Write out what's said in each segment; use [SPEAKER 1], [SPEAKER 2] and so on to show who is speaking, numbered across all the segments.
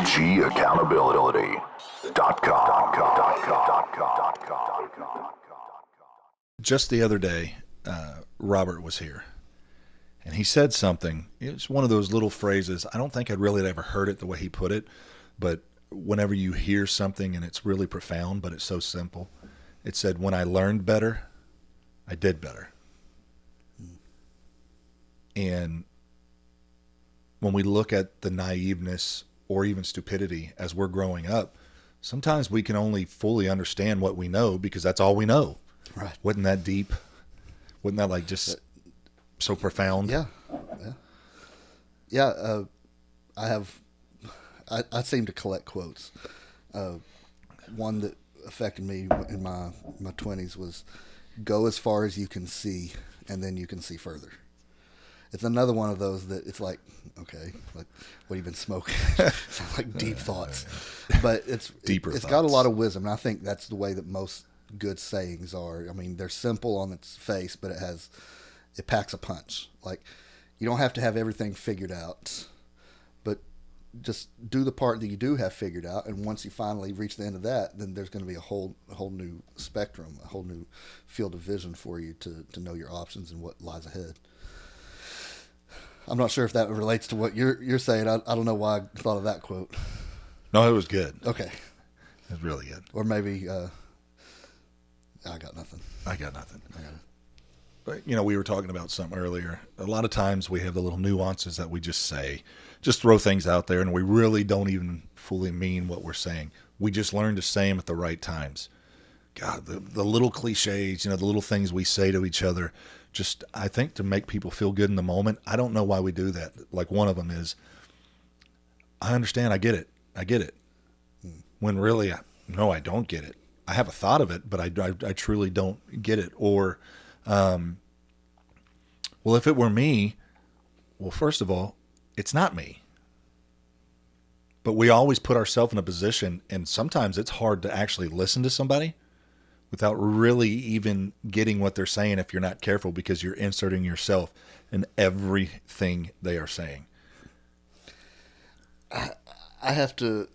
[SPEAKER 1] OGaccountability.com.
[SPEAKER 2] Just the other day, Robert was here, and he said something. It's one of those little phrases. I don't think I'd really ever heard it the way he put it, but whenever you hear something and it's really profound, but it's so simple, it said, "When I learned better, I did better." And when we look at the naiveness or even stupidity as we're growing up, sometimes we can only fully understand what we know because that's all we know.
[SPEAKER 3] Right.
[SPEAKER 2] Wasn't that deep? Wasn't that like just so profound?
[SPEAKER 3] Yeah. Yeah. I seem to collect quotes. One that affected me in my 20s was, "Go as far as you can see, and then you can see further." It's another one of those that it's like, okay, like, what have you been smoking? Sounds like deep thoughts, but it's
[SPEAKER 2] Deeper
[SPEAKER 3] It's
[SPEAKER 2] thoughts.
[SPEAKER 3] got a lot of wisdom, and I think that's the way that most good sayings are. I mean, they're simple on its face, but it packs a punch. Like, you don't have to have everything figured out, but just do the part that you do have figured out, and once you finally reach the end of that, then there's going to be a whole new spectrum, a whole new field of vision for you to know your options and what lies ahead. I'm not sure if that relates to what you're saying. I don't know why I thought of that quote.
[SPEAKER 2] No, it was good.
[SPEAKER 3] Okay.
[SPEAKER 2] It was really good.
[SPEAKER 3] Or maybe I got nothing.
[SPEAKER 2] I got nothing.
[SPEAKER 3] I got it.
[SPEAKER 2] But, we were talking about something earlier. A lot of times we have the little nuances that we just say, just throw things out there, and we really don't even fully mean what we're saying. We just learn to say them at the right times. God, the little cliches, the little things we say to each other, just, I think, to make people feel good in the moment. I don't know why we do that. Like, one of them is, "I understand, I get it. When really, no, I don't get it. I have a thought of it, but I truly don't get it. Or, well, if it were me, well, first of all, it's not me. But we always put ourselves in a position, and sometimes it's hard to actually listen to somebody without really even getting what they're saying if you're not careful, because you're inserting yourself in everything they are saying.
[SPEAKER 3] I have to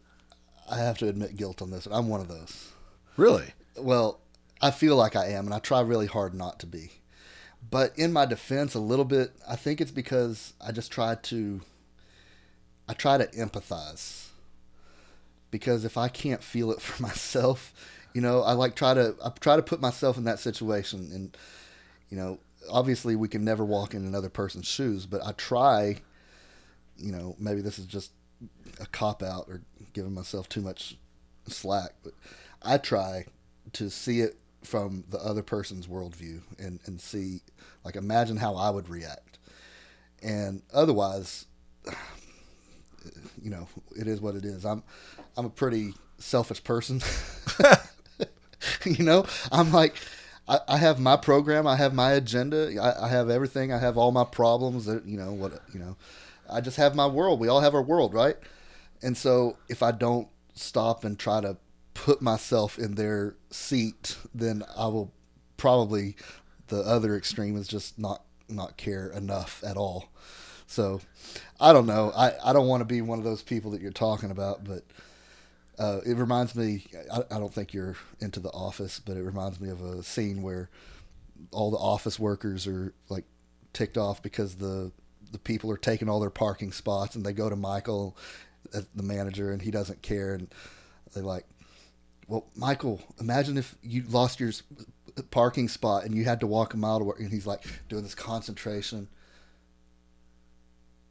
[SPEAKER 3] admit guilt on this. I'm one of those.
[SPEAKER 2] Really?
[SPEAKER 3] Well, I feel like I am, and I try really hard not to be. But in my defense, a little bit, I think it's because I try to empathize. Because if I can't feel it for myself, I try to put myself in that situation, and obviously we can never walk in another person's shoes, but I try. Maybe this is just a cop out or giving myself too much slack, but I try to see it from the other person's worldview and see, like, imagine how I would react. And otherwise, it is what it is. I'm a pretty selfish person. I'm like, I have my program, I have my agenda, I have everything, I have all my problems that, I just have my world. We all have our world, right? And so if I don't stop and try to put myself in their seat, then I will probably, the other extreme is just not care enough at all. So I don't know. I don't want to be one of those people that you're talking about, but it reminds me, I don't think you're into The Office, but it reminds me of a scene where all the office workers are like ticked off because the people are taking all their parking spots, and they go to Michael, the manager, and he doesn't care. And they're like, "Well, Michael, imagine if you lost your parking spot and you had to walk a mile to work." And he's like doing this concentration.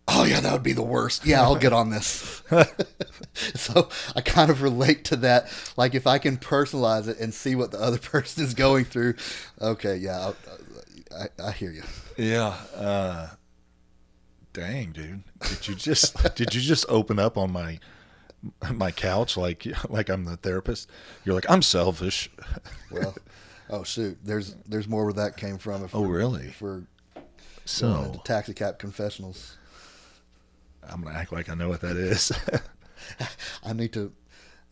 [SPEAKER 3] "Oh yeah, that would be the worst. Yeah, I'll get on this." So I kind of relate to that. Like, if I can personalize it and see what the other person is going through, okay, yeah, I hear you.
[SPEAKER 2] Yeah. Dang, dude. Did you just open up on my couch like I'm the therapist? You're like, "I'm selfish."
[SPEAKER 3] Well, oh shoot, there's more where that came from.
[SPEAKER 2] Really?
[SPEAKER 3] If we're
[SPEAKER 2] So
[SPEAKER 3] going into taxi cab confessionals.
[SPEAKER 2] I'm gonna act like I know what that is.
[SPEAKER 3] I need to.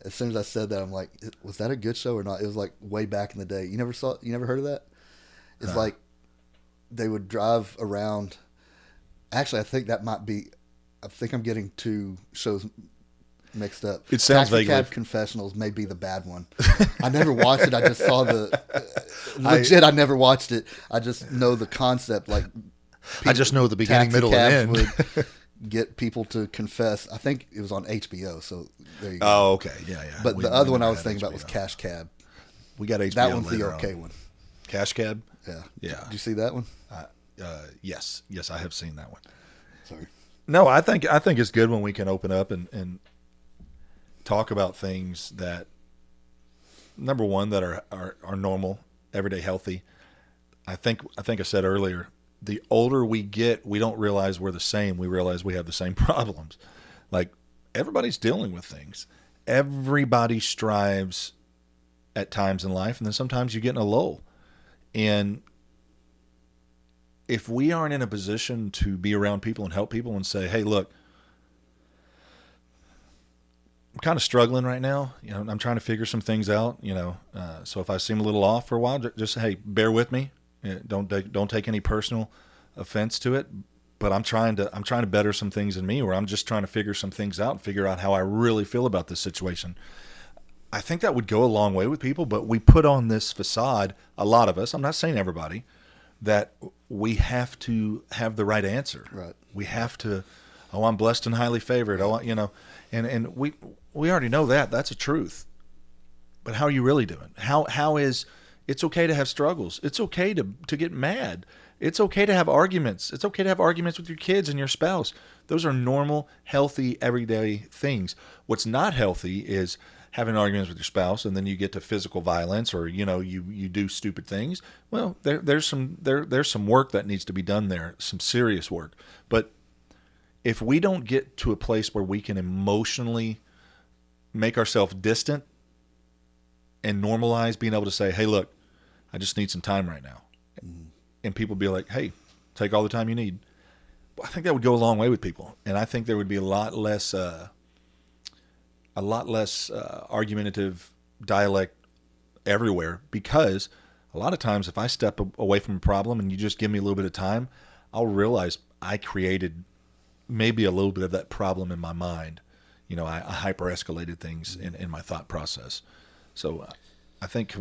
[SPEAKER 3] As soon as I said that, I'm like, was that a good show or not? It was like way back in the day. You never heard of that? It's like they would drive around. Actually, I think that might be. I think I'm getting two shows mixed up.
[SPEAKER 2] It sounds
[SPEAKER 3] Taxi
[SPEAKER 2] vaguely.
[SPEAKER 3] Cab Confessionals may be the bad one. I never watched it. I just saw legit. I never watched it. I just know the concept. Like,
[SPEAKER 2] I just know the beginning,
[SPEAKER 3] taxi
[SPEAKER 2] middle, and
[SPEAKER 3] cabs
[SPEAKER 2] end.
[SPEAKER 3] would get people to confess. I think it was on HBO. So there you go.
[SPEAKER 2] Oh, okay, yeah.
[SPEAKER 3] But
[SPEAKER 2] We
[SPEAKER 3] the other one I
[SPEAKER 2] never
[SPEAKER 3] was
[SPEAKER 2] had
[SPEAKER 3] thinking about was
[SPEAKER 2] HBO.
[SPEAKER 3] Cash Cab.
[SPEAKER 2] We got HBO.
[SPEAKER 3] That one's the
[SPEAKER 2] later
[SPEAKER 3] okay
[SPEAKER 2] on.
[SPEAKER 3] one.
[SPEAKER 2] Cash Cab.
[SPEAKER 3] Yeah.
[SPEAKER 2] Yeah.
[SPEAKER 3] Did you see that one?
[SPEAKER 2] Yes, I have seen that one.
[SPEAKER 3] Sorry.
[SPEAKER 2] No, I think it's good when we can open up and talk about things that, number one, that are normal, everyday, healthy. I think I said earlier, the older we get, we don't realize we're the same. We realize we have the same problems. Like, everybody's dealing with things. Everybody strives at times in life, and then sometimes you get in a lull. And if we aren't in a position to be around people and help people and say, hey, look, I'm kind of struggling right now. I'm trying to figure some things out. So if I seem a little off for a while, just hey, bear with me. Don't take any personal offense to it. But I'm trying to better some things in me, or I'm just trying to figure some things out and figure out how I really feel about this situation. I think that would go a long way with people, but we put on this facade, a lot of us, I'm not saying everybody, that we have to have the right answer.
[SPEAKER 3] Right.
[SPEAKER 2] We have to, I'm blessed and highly favored. And we already know that. That's a truth. But how are you really doing? How is, it's okay to have struggles. It's okay to get mad. It's okay to have arguments. It's okay to have arguments with your kids and your spouse. Those are normal, healthy, everyday things. What's not healthy is having arguments with your spouse and then you get to physical violence, or you do stupid things. Well, there's some work that needs to be done there, some serious work. But if we don't get to a place where we can emotionally make ourselves distant and normalize being able to say, hey, look, I just need some time right now. Mm-hmm. And people be like, hey, take all the time you need. I think that would go a long way with people. And I think there would be a lot less argumentative dialect everywhere, because a lot of times if I step away from a problem and you just give me a little bit of time, I'll realize I created maybe a little bit of that problem in my mind. I hyper escalated things in my thought process. So I think,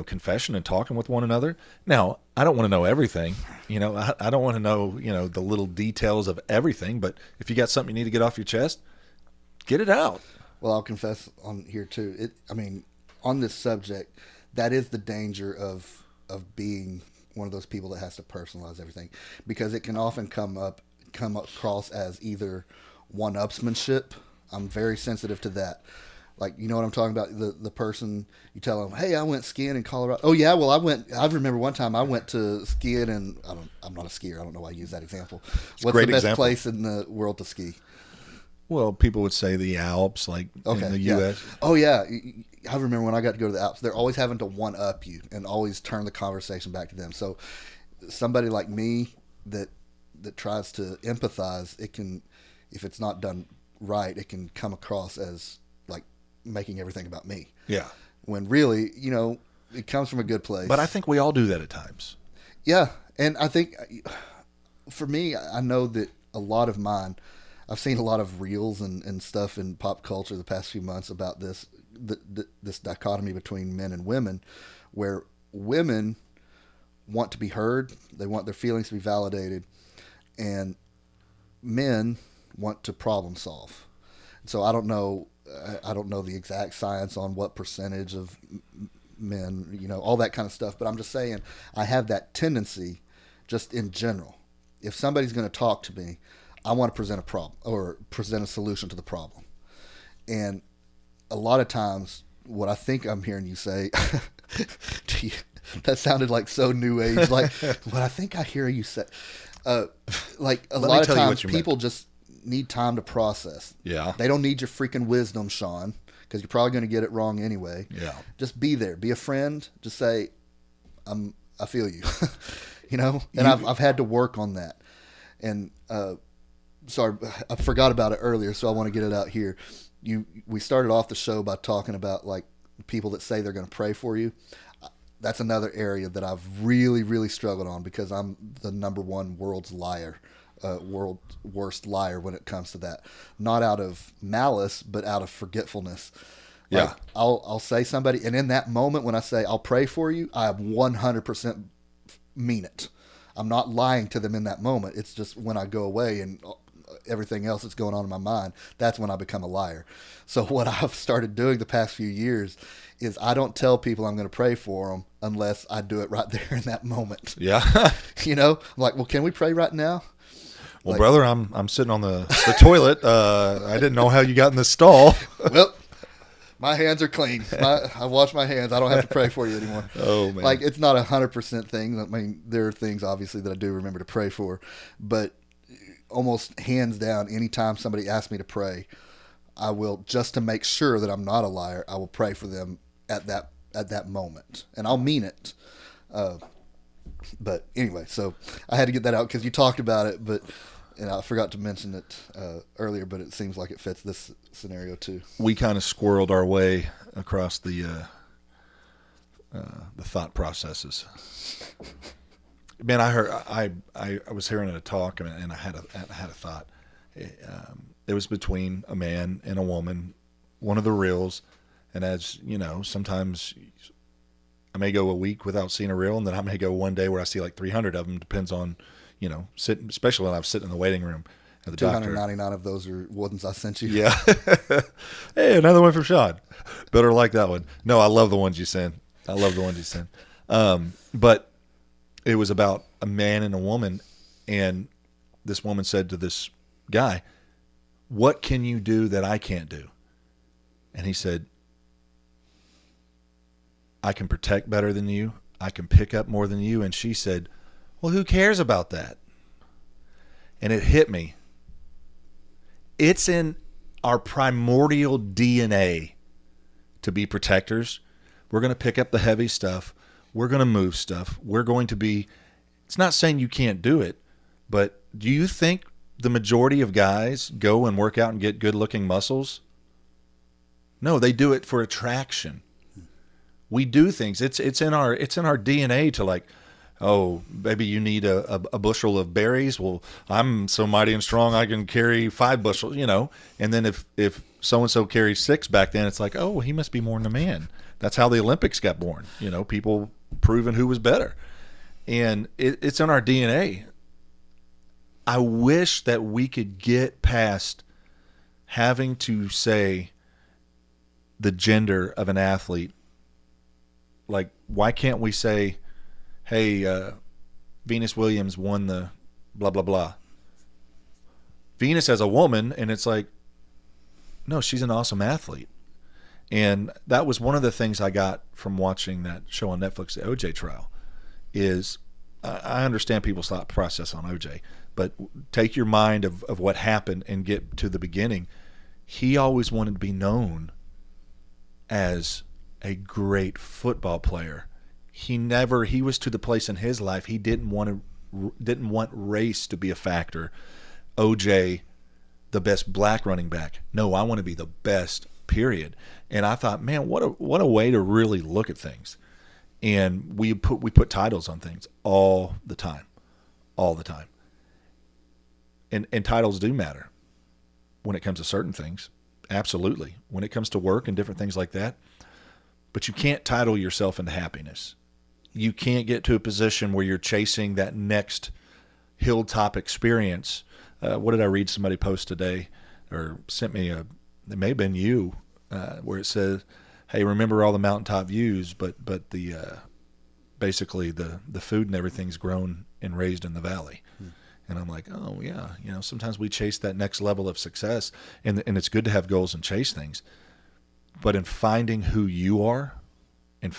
[SPEAKER 2] confession and talking with one another. Now, I don't want to know everything. I don't want to know, the little details of everything, but if you got something you need to get off your chest, get it out.
[SPEAKER 3] Well, I'll confess on here too. On this subject, that is the danger of being one of those people that has to personalize everything, because it can often come across as either one-upsmanship. I'm very sensitive to that. Like, you know what I'm talking about? The person, you tell them, hey, I went skiing in Colorado. Oh yeah, well I remember one time I went to skiing, and I'm not a skier. I don't know why I use that example. What's the best place in the world to ski?
[SPEAKER 2] Well, people would say the Alps, like in the U.S.
[SPEAKER 3] Oh, yeah. I remember when I got to go to the Alps, they're always having to one-up you and always turn the conversation back to them. So somebody like me that tries to empathize, it can, if it's not done right, it can come across as like making everything about me.
[SPEAKER 2] Yeah.
[SPEAKER 3] When really, it comes from a good place.
[SPEAKER 2] But I think we all do that at times.
[SPEAKER 3] Yeah. And I think for me, I know that a lot of mine, I've seen a lot of reels and stuff in pop culture the past few months about this dichotomy between men and women, where women want to be heard, they want their feelings to be validated, and men want to problem solve. So I don't know the exact science on what percentage of men, all that kind of stuff, but I'm just saying I have that tendency just in general. If somebody's going to talk to me, I want to present a problem or present a solution to the problem. And a lot of times what I think I'm hearing you say, that sounded like so new age. Like what I think I hear you say, like a lot of times people just need time to process.
[SPEAKER 2] Yeah.
[SPEAKER 3] They don't need your freaking wisdom, Sean, because you're probably going to get it wrong anyway.
[SPEAKER 2] Yeah.
[SPEAKER 3] Just be there. Be a friend. Just say, I feel you, and I've had to work on that. And, sorry, I forgot about it earlier, so I want to get it out here. We started off the show by talking about like people that say they're going to pray for you. That's another area that I've really, really struggled on, because I'm the number one world's liar world's worst liar when it comes to that. Not out of malice, but out of forgetfulness. Like,
[SPEAKER 2] Yeah.
[SPEAKER 3] I'll say somebody, and in that moment when I say I'll pray for you, I 100% mean it. I'm not lying to them in that moment. It's just when I go away and everything else that's going on in my mind, that's when I become a liar. So what I've started doing the past few years is I don't tell people I'm going to pray for them unless I do it right there in that moment.
[SPEAKER 2] Yeah.
[SPEAKER 3] You know, I'm like, well, can we pray right now?
[SPEAKER 2] Well,
[SPEAKER 3] Like,
[SPEAKER 2] brother, I'm sitting on the toilet. I didn't know how you got in the stall.
[SPEAKER 3] well, my hands are clean. I wash my hands. I don't have to pray for you anymore.
[SPEAKER 2] Oh man.
[SPEAKER 3] Like, it's not 100% thing. I mean, there are things obviously that I do remember to pray for, but almost hands down, anytime somebody asks me to pray, I will, just to make sure that I'm not a liar, I will pray for them at that moment, and I'll mean it. But anyway, so I had to get that out because you talked about it, but and I forgot to mention it earlier, but it seems like it fits this scenario too.
[SPEAKER 2] We kind of squirreled our way across the thought processes. Man, I was hearing a talk and I had a thought. It was between a man and a woman, one of the reels, and as you know, sometimes I may go a week without seeing a reel, and then I may go one day where I see like 300 of them. Depends on, especially when I'm sitting in the waiting room at the doctor.
[SPEAKER 3] 299 of those are ones I sent you.
[SPEAKER 2] Yeah. Hey, another one from Sean. Better like that one. No, I love the ones you send. But it was about a man and a woman, and this woman said to this guy, "What can you do that I can't do?" And he said, "I can protect better than you. I can pick up more than you." And she said, "Well, who cares about that?" And it hit me. It's in our primordial DNA to be protectors. We're going to pick up the heavy stuff. We're going to move stuff. We're going to be, it's not saying you can't do it, but do you think the majority of guys go and work out and get good looking muscles? No, they do it for attraction. We do things. It's in our DNA to like, oh, baby, you need a bushel of berries. Well, I'm so mighty and strong I can carry 5 bushels, And then if so and so carries 6 back then, it's like, oh, he must be more than a man. That's how the Olympics got born. People proving who was better, and it's in our DNA. I wish that we could get past having to say the gender of an athlete. Like, why can't we say, hey, Venus Williams won the blah, blah, blah. Venus as a woman, and it's like, no, she's an awesome athlete. And that was one of the things I got from watching that show on Netflix, the OJ trial, is I understand people's thought process on OJ, but take your mind of what happened and get to the beginning. He always wanted to be known as a great football player. He was to the place in his life he didn't want race to be a factor. OJ, the best black running back. No, I want to be the best, period. And I thought, man, what a way to really look at things. And we put titles on things all the time. And titles do matter when it comes to certain things. Absolutely. When it comes to work and different things like that. But you can't title yourself into happiness. You can't get to a position where you're chasing that next hilltop experience. What did I read somebody post today or sent me it may have been you, where it says, hey, remember all the mountaintop views, but the basically the food and everything's grown and raised in the valley. And I'm like, oh yeah, sometimes we chase that next level of success, and it's good to have goals and chase things. But in finding who you are, and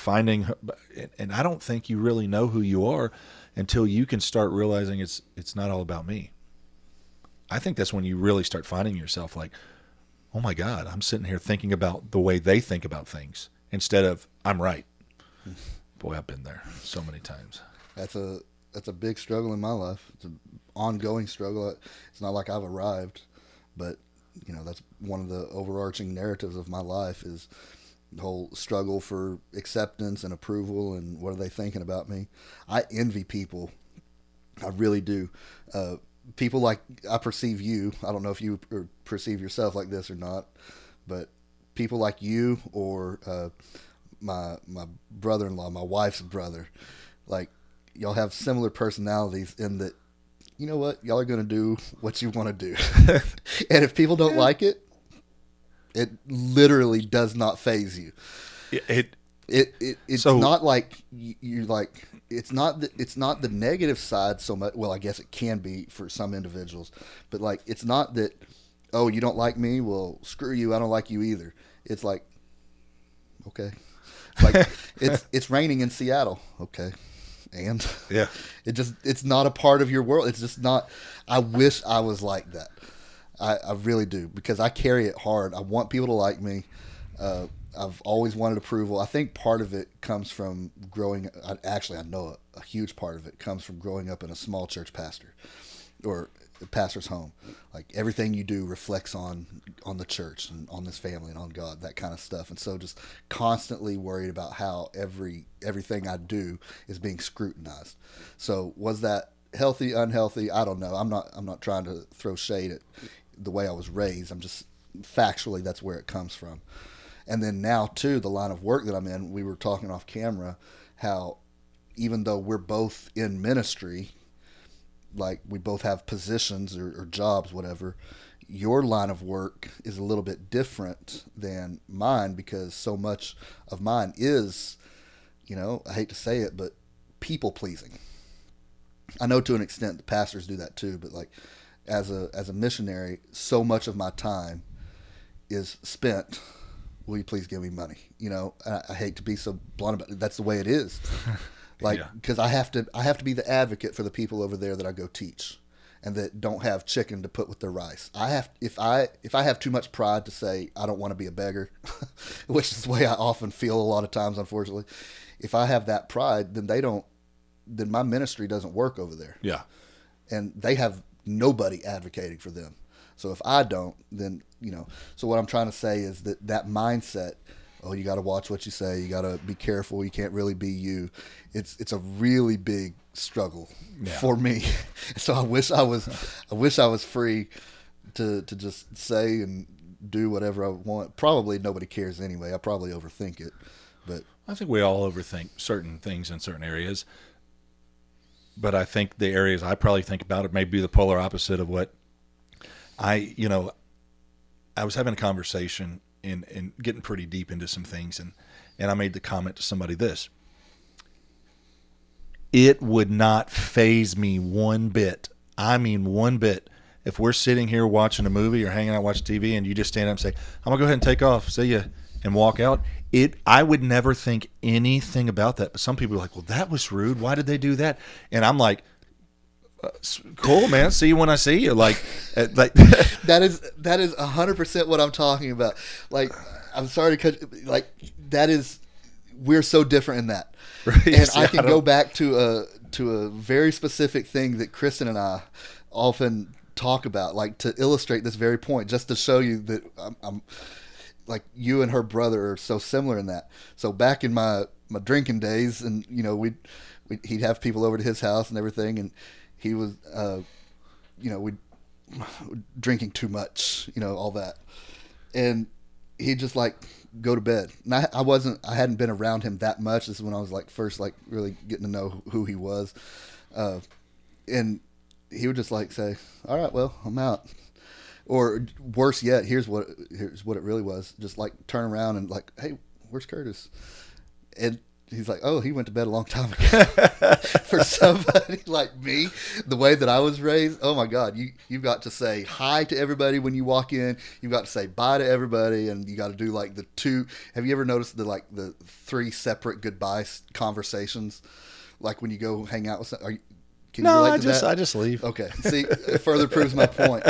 [SPEAKER 2] I don't think you really know who you are until you can start realizing it's not all about me. I think that's when you really start finding yourself like, oh my God, I'm sitting here thinking about the way they think about things instead of I'm right. Boy, I've been there so many times.
[SPEAKER 3] That's a big struggle in my life. It's an ongoing struggle. It's not like I've arrived, but that's one of the overarching narratives of my life is the whole struggle for acceptance and approval and what are they thinking about me. I envy people. I really do. people like I perceive you. I don't know if you perceive yourself like this or not, but people like you or my brother-in-law, my wife's brother, like y'all have similar personalities in that. You know what? Y'all are going to do what you want to do, and if people don't like it, it literally does not faze you. It's
[SPEAKER 2] so
[SPEAKER 3] not like you like. It's not the negative side so much. Well, I guess it can be for some individuals, but like it's not that. Oh, you don't like me? Well, screw you. I don't like you either. It's like, okay, like it's raining in Seattle. Okay, and
[SPEAKER 2] yeah,
[SPEAKER 3] it's not a part of your world. It's just not. I wish I was like that. I really do, because I carry it hard. I want people to like me. I've always wanted approval. I think part of it comes from growing. Actually, I know a huge part of it comes from growing up in a small church pastor or a pastor's home. Like everything you do reflects on the church and on this family and on God, that kind of stuff. And so just constantly worried about how everything I do is being scrutinized. So was that healthy, unhealthy? I don't know. I'm not trying to throw shade at the way I was raised. I'm just factually that's where it comes from. And then now too, the line of work that I'm in, we were talking off camera how even though we're both in ministry, like we both have positions or jobs, whatever, your line of work is a little bit different than mine, because so much of mine is, I hate to say it, but people pleasing. I know to an extent the pastors do that too, but like as a missionary, so much of my time is spent, will you please give me money? I hate to be so blunt about it. That's the way it is. Like, because I have to be the advocate for the people over there that I go teach, and that don't have chicken to put with their rice. If I have too much pride to say I don't want to be a beggar, which is the way I often feel a lot of times, unfortunately. If I have that pride, then my ministry doesn't work over there.
[SPEAKER 2] Yeah,
[SPEAKER 3] and they have nobody advocating for them. So if I don't, then So what I'm trying to say is that mindset. Oh, you got to watch what you say. You got to be careful. You can't really be you. It's a really big struggle for me. So I wish I was free to just say and do whatever I want. Probably nobody cares anyway. I probably overthink it, but
[SPEAKER 2] I think we all overthink certain things in certain areas. But I think the areas I probably think about it may be the polar opposite of what I was having a conversation and getting pretty deep into some things, and I made the comment to somebody this. It would not faze me one bit. I mean one bit. If we're sitting here watching a movie or hanging out watching TV and you just stand up and say, I'm going to go ahead and take off, see ya, and walk out, I would never think anything about that. But some people are like, well, that was rude. Why did they do that? And I'm like, cool, man. See you when I see you. Like
[SPEAKER 3] that is 100% what I'm talking about. Like, I'm sorry to cut. Like, that is, we're so different in that. Right. And I can go back to a very specific thing that Kristen and I often talk about, like to illustrate this very point, just to show you that I'm like you and her brother are so similar in that. So back in my drinking days, and he'd have people over to his house and everything, and he was, we drinking too much, all that. And he'd just like go to bed. And I hadn't been around him that much. This is when I was like first like really getting to know who he was. And he would just like say, all right, well, I'm out. Or worse yet, here's what it really was. Just like turn around and like, hey, where's Curtis? And he's like, oh, he went to bed a long time ago. For somebody like me, the way that I was raised, oh my God, you've got to say hi to everybody when you walk in. You've got to say bye to everybody, and you got to do like the two. Have you ever noticed the 3 separate goodbye conversations? Like when you go hang out with somebody. Can you relate to that?
[SPEAKER 2] I just leave.
[SPEAKER 3] Okay. See, it further proves my point.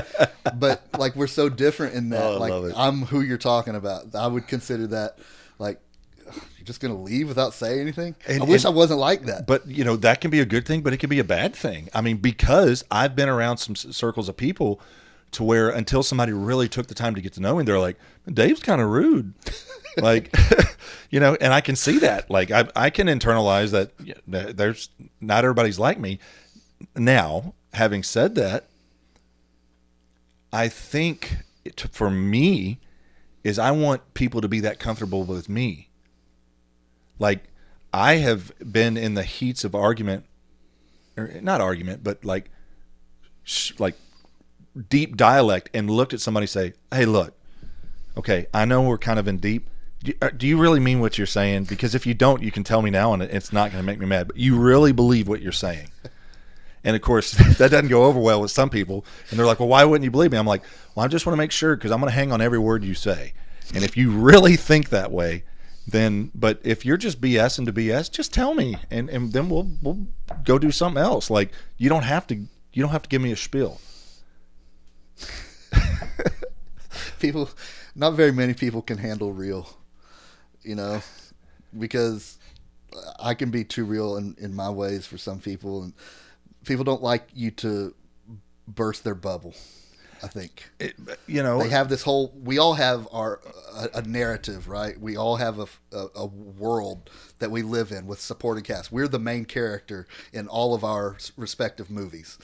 [SPEAKER 3] But like we're so different in that. Like I'm who you're talking about. I would consider that like, you're just going to leave without saying anything? I wish I wasn't like that.
[SPEAKER 2] But, that can be a good thing, but it can be a bad thing. I mean, because I've been around some circles of people to where until somebody really took the time to get to know me, they're like, Dave's kind of rude. Like, and I can see that. Like, I can internalize that there's not everybody's like me. Now, having said that, I think for me is I want people to be that comfortable with me. Like, I have been in the heats of argument, or not argument, but like deep dialect, and looked at somebody and say, hey, look, okay, I know we're kind of in deep. Do you really mean what you're saying? Because if you don't, you can tell me now, and it's not going to make me mad. But you really believe what you're saying. And, of course, that doesn't go over well with some people. And they're like, well, why wouldn't you believe me? I'm like, well, I just want to make sure, because I'm going to hang on every word you say. And if you really think that way, then, but if you're just BSing to BS, just tell me, and then we'll go do something else. Like, you don't have to give me a spiel.
[SPEAKER 3] People, not very many people can handle real, because I can be too real in my ways for some people, and people don't like you to burst their bubble. I think they have this whole. We all have a narrative, right? We all have a world that we live in with supporting cast. We're the main character in all of our respective movies.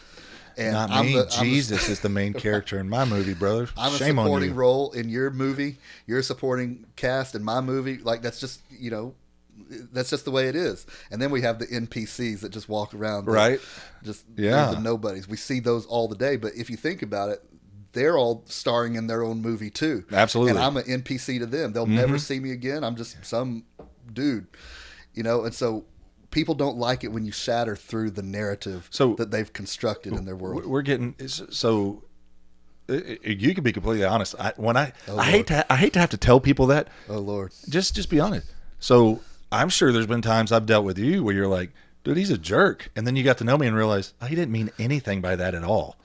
[SPEAKER 3] And
[SPEAKER 2] not me. Jesus is the main character in my movie, brother.
[SPEAKER 3] I'm
[SPEAKER 2] Shame
[SPEAKER 3] a supporting
[SPEAKER 2] on you.
[SPEAKER 3] role in your movie. You're a supporting cast in my movie. Like, that's just that's just the way it is. And then we have the NPCs that just walk around,
[SPEAKER 2] right?
[SPEAKER 3] They're the nobodies. We see those all the day. But if you think about it, they're all starring in their own movie too.
[SPEAKER 2] Absolutely.
[SPEAKER 3] And I'm an NPC to them. They'll never see me again. I'm just some dude, And so people don't like it when you shatter through the narrative that they've constructed in their world.
[SPEAKER 2] We're getting so. You can be completely honest. I hate to have to tell people that.
[SPEAKER 3] Oh Lord.
[SPEAKER 2] Just be honest. So I'm sure there's been times I've dealt with you where you're like, dude, he's a jerk, and then you got to know me and realize he didn't mean anything by that at all.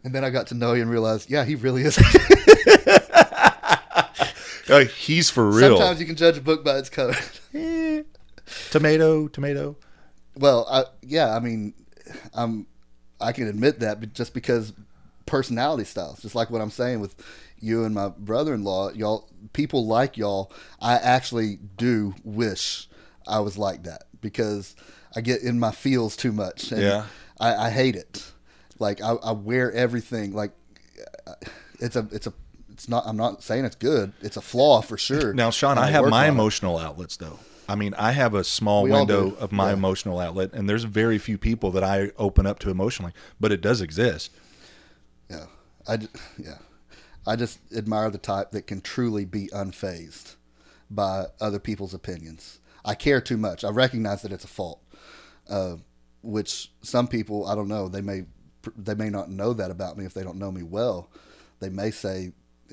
[SPEAKER 3] And then I got to know you and realized, yeah, he really is.
[SPEAKER 2] He's for real.
[SPEAKER 3] Sometimes you can judge a book by its cover.
[SPEAKER 2] Tomato.
[SPEAKER 3] Well, I can admit that, but just because personality styles, just like what I'm saying with you and my brother-in-law, y'all, people like y'all, I actually do wish I was like that, because I get in my feels too much. And I hate it. Like, I wear everything. Like, it's not, I'm not saying it's good. It's a flaw for sure.
[SPEAKER 2] Now, Sean, I have my emotional outlets though. I mean, I have a small window of my emotional outlet, and there's very few people that I open up to emotionally, but it does exist.
[SPEAKER 3] Yeah. I just admire the type that can truly be unfazed by other people's opinions. I care too much. I recognize that it's a fault, which some people, I don't know, they may not know that about me if they don't know me well. They may say,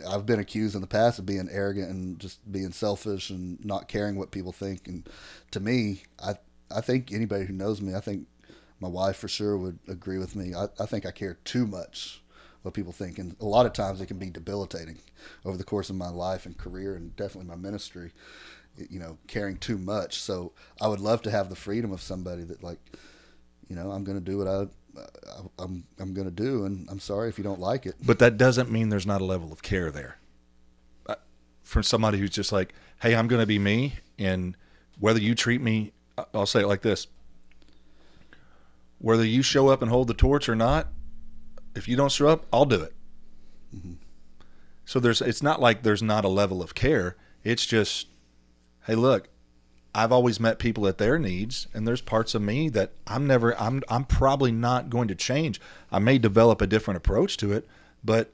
[SPEAKER 3] I've been accused in the past of being arrogant and just being selfish and not caring what people think. And to me, I think anybody who knows me, I think my wife for sure would agree with me. I think I care too much what people think. And a lot of times it can be debilitating over the course of my life and career, and definitely my ministry, caring too much. So I would love to have the freedom of somebody that, like, I'm going to do what I'm going to do, and I'm sorry if you don't like it.
[SPEAKER 2] But that doesn't mean there's not a level of care there. From somebody who's just like, hey, I'm going to be me, and whether you treat me, I'll say it like this, whether you show up and hold the torch or not, if you don't show up, I'll do it. Mm-hmm. So it's not like there's not a level of care. It's just, hey, look, I've always met people at their needs, and there's parts of me that I'm probably not going to change. I may develop a different approach to it, but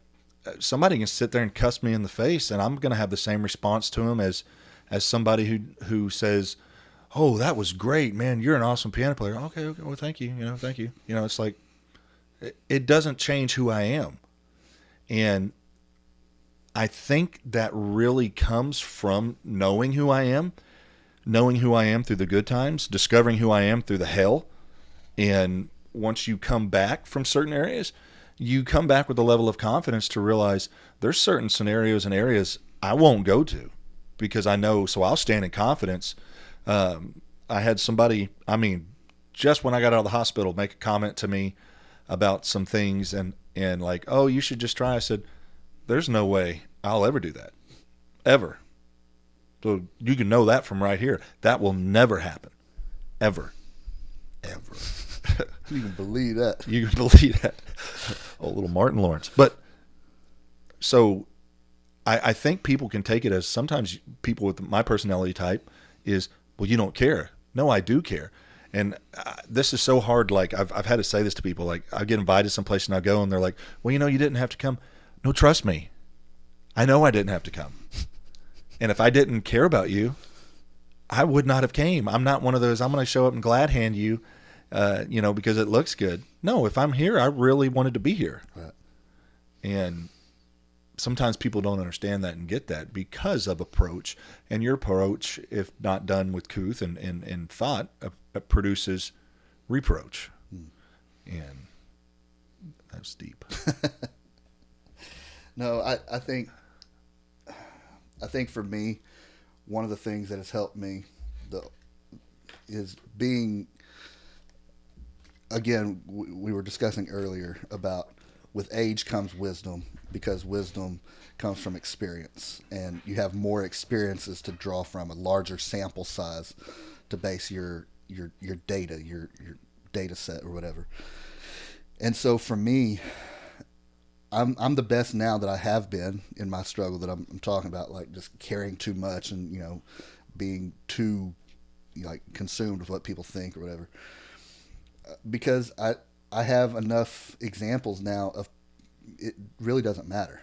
[SPEAKER 2] somebody can sit there and cuss me in the face, and I'm going to have the same response to them as somebody who says, "Oh, that was great, man! You're an awesome piano player." Okay, well, thank you. Thank you. It's like it doesn't change who I am, and I think that really comes from knowing who I am. Knowing who I am through the good times, discovering who I am through the hell. And once you come back from certain areas, you come back with a level of confidence to realize there's certain scenarios and areas I won't go to because I know, so I'll stand in confidence. I had somebody, just when I got out of the hospital, make a comment to me about some things and like, oh, you should just try. I said, there's no way I'll ever do that. Ever. So you can know that from right here. That will never happen. Ever.
[SPEAKER 3] You can believe that.
[SPEAKER 2] You can believe that. Oh, little Martin Lawrence. But so I think people can take it as sometimes people with my personality type is, well, you don't care. No, I do care. And this is so hard. Like I've had to say this to people. Like I get invited someplace and I go and they're like, well, you didn't have to come. No, trust me. I know I didn't have to come. And if I didn't care about you, I would not have came. I'm not one of those, I'm going to show up and glad hand you, because it looks good. No, if I'm here, I really wanted to be here.
[SPEAKER 3] Right.
[SPEAKER 2] And sometimes people don't understand that and get that because of approach. And your approach, if not done with couth and thought, produces reproach. And that's deep.
[SPEAKER 3] No, I think for me, one of the things that has helped me is being, again, we were discussing earlier about with age comes wisdom, because wisdom comes from experience, and you have more experiences to draw from, a larger sample size to base your data, your data set or whatever. And so for me, I'm the best now that I have been in my struggle that I'm talking about, like just caring too much and being too consumed with what people think or whatever. Because I have enough examples now of it really doesn't matter.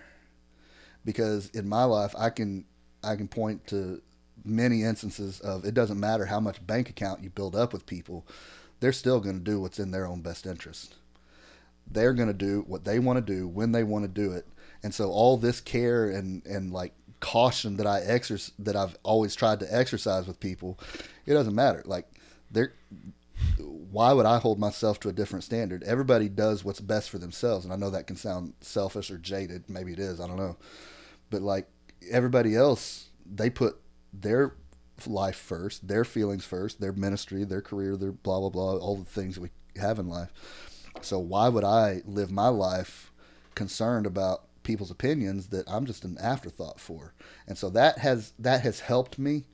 [SPEAKER 3] Because in my life I can point to many instances of it doesn't matter how much bank account you build up with people, they're still going to do what's in their own best interest. They're going to do what they want to do when they want to do it. And so all this care and like caution that that I've always tried to exercise with people, it doesn't matter. Like why would I hold myself to a different standard? Everybody does what's best for themselves. And I know that can sound selfish or jaded. Maybe it is. I don't know. But like everybody else, they put their life first, their feelings first, their ministry, their career, their blah, blah, blah, all the things that we have in life. So why would I live my life concerned about people's opinions that I'm just an afterthought for? And so that has helped me.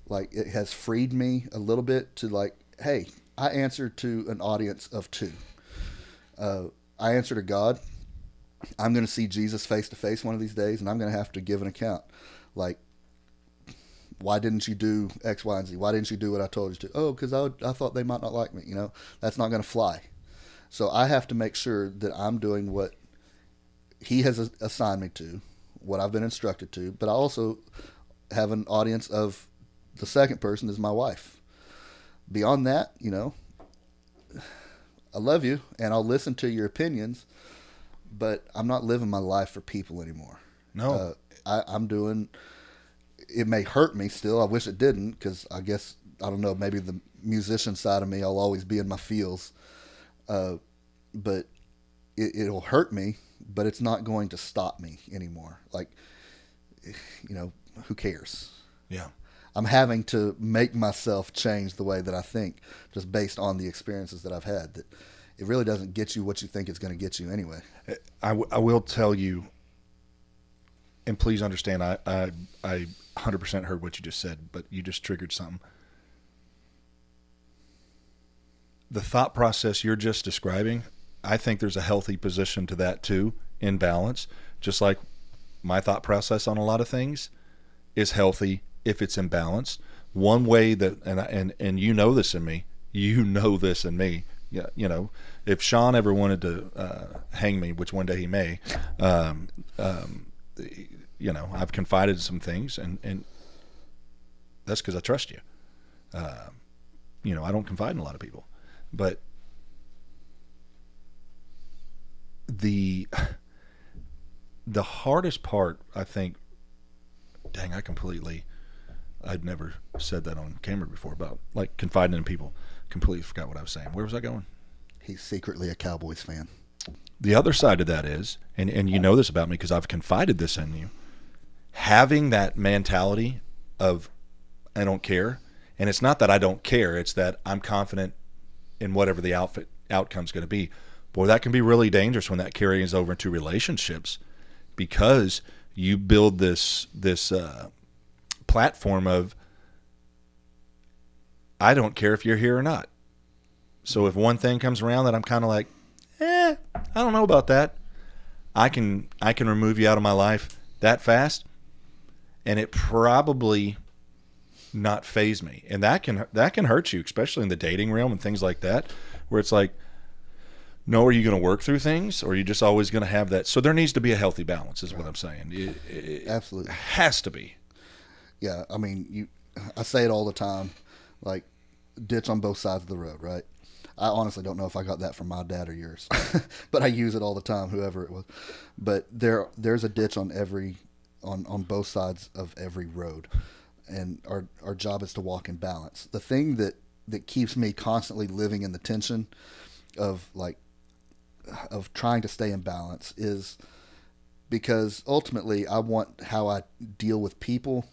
[SPEAKER 3] Like it has freed me a little bit to like, hey, I answer to an audience of two. I answer to God. I'm going to see Jesus face to face one of these days, and I'm going to have to give an account. Like, why didn't you do X, Y, and Z? Why didn't you do what I told you to? Oh, because I thought they might not like me. That's not going to fly. So I have to make sure that I'm doing what he has assigned me to, what I've been instructed to. But I also have an audience of the second person is my wife. Beyond that, I love you and I'll listen to your opinions, but I'm not living my life for people anymore.
[SPEAKER 2] No.
[SPEAKER 3] I'm doing, it may hurt me still. I wish it didn't, because I guess, I don't know, maybe the musician side of me, I'll always be in my feels. But it'll hurt me, but it's not going to stop me anymore. Like, who cares?
[SPEAKER 2] Yeah.
[SPEAKER 3] I'm having to make myself change the way that I think, just based on the experiences that I've had. That it really doesn't get you what you think it's going to get you anyway.
[SPEAKER 2] I will tell you, and please understand, I 100% heard what you just said, but you just triggered something. The thought process you're just describing, I think there's a healthy position to that too, in balance. Just like my thought process on a lot of things is healthy if it's in balance. One way that, and this in me, yeah, if Sean ever wanted to hang me, which one day he may, I've confided in some things, and that's because I trust you. I don't confide in a lot of people. But the hardest part, I think, I'd never said that on camera before about like confiding in people. Completely forgot what I was saying. Where was I going?
[SPEAKER 3] He's secretly a Cowboys fan.
[SPEAKER 2] The other side of that is, and you know this about me because I've confided this in you, having that mentality of I don't care. And it's not that I don't care, it's that I'm confident in whatever the outcome's going to be. Boy, that can be really dangerous when that carries over into relationships, because you build this platform of I don't care if you're here or not. So if one thing comes around that I'm kind of like, I don't know about that. I can remove you out of my life that fast, and it probably not phase me, and that can hurt you, especially in the dating realm and things like that, where it's like, no, are you going to work through things, or are you just always going to have that? So there needs to be a healthy balance, is what I'm saying. It
[SPEAKER 3] Absolutely.
[SPEAKER 2] has to be.
[SPEAKER 3] Yeah, I mean, I say it all the time, like ditch on both sides of the road, right? I honestly don't know if I got that from my dad or yours, but I use it all the time, whoever it was. But there's a ditch on both sides of every road, and our job is to walk in balance. The thing that keeps me constantly living in the tension of trying to stay in balance is because ultimately I want how I deal with people,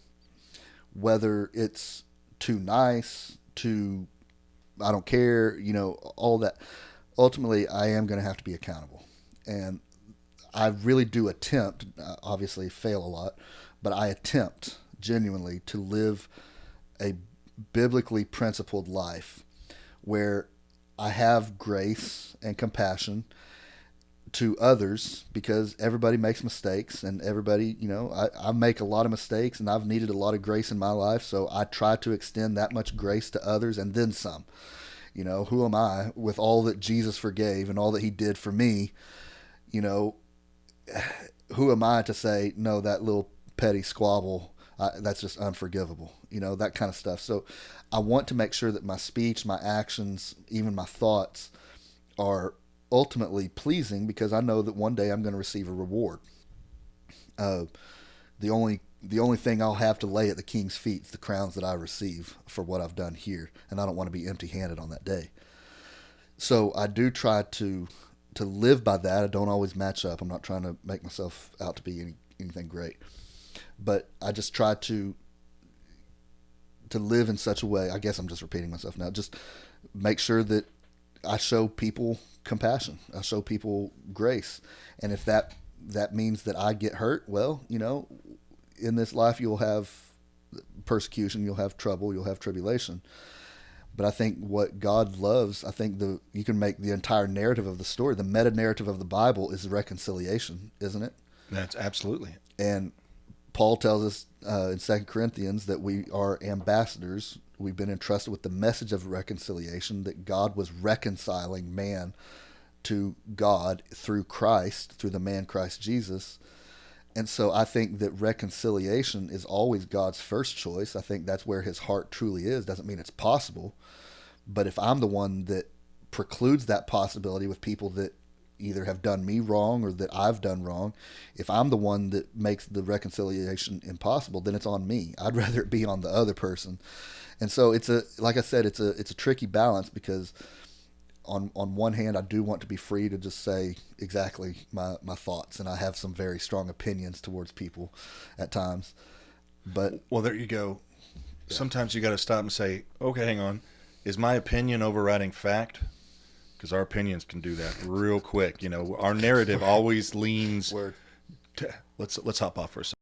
[SPEAKER 3] whether it's too nice, too I don't care, all that. Ultimately, I am going to have to be accountable. And I really do attempt, obviously fail a lot, but I attempt genuinely to live a biblically principled life where I have grace and compassion to others, because everybody makes mistakes, and everybody, I make a lot of mistakes, and I've needed a lot of grace in my life. So I try to extend that much grace to others and then some. Who am I with all that Jesus forgave and all that he did for me? Who am I to say, no, that little petty squabble, that's just unforgivable, that kind of stuff. So I want to make sure that my speech, my actions, even my thoughts are ultimately pleasing, because I know that one day I'm going to receive a reward. The only thing I'll have to lay at the king's feet is the crowns that I receive for what I've done here, and I don't want to be empty-handed on that day. So I do try to live by that. I don't always match up. I'm not trying to make myself out to be anything great, but I just try to live in such a way. I guess I'm just repeating myself now. Just make sure that I show people compassion. I show people grace, and if that means that I get hurt, well, in this life you'll have persecution, you'll have trouble, you'll have tribulation. But I think what God loves, I think you can make the entire narrative of the story, the meta narrative of the Bible, is reconciliation, isn't it?
[SPEAKER 2] That's absolutely.
[SPEAKER 3] And Paul tells us in 2 Corinthians that we are ambassadors. We've been entrusted with the message of reconciliation, that God was reconciling man to God through Christ, through the man Christ Jesus. And so I think that reconciliation is always God's first choice. I think that's where his heart truly is. Doesn't mean it's possible. But if I'm the one that precludes that possibility with people that either have done me wrong or that I've done wrong, if I'm the one that makes the reconciliation impossible, then it's on me. I'd rather it be on the other person. And so like I said, it's a tricky balance, because on one hand, I do want to be free to just say exactly my thoughts, and I have some very strong opinions towards people at times. But
[SPEAKER 2] well, there you go. Yeah. Sometimes you got to stop and say, okay, hang on, is my opinion overriding fact? Because our opinions can do that real quick. Our narrative always leans. Let's hop off for a second.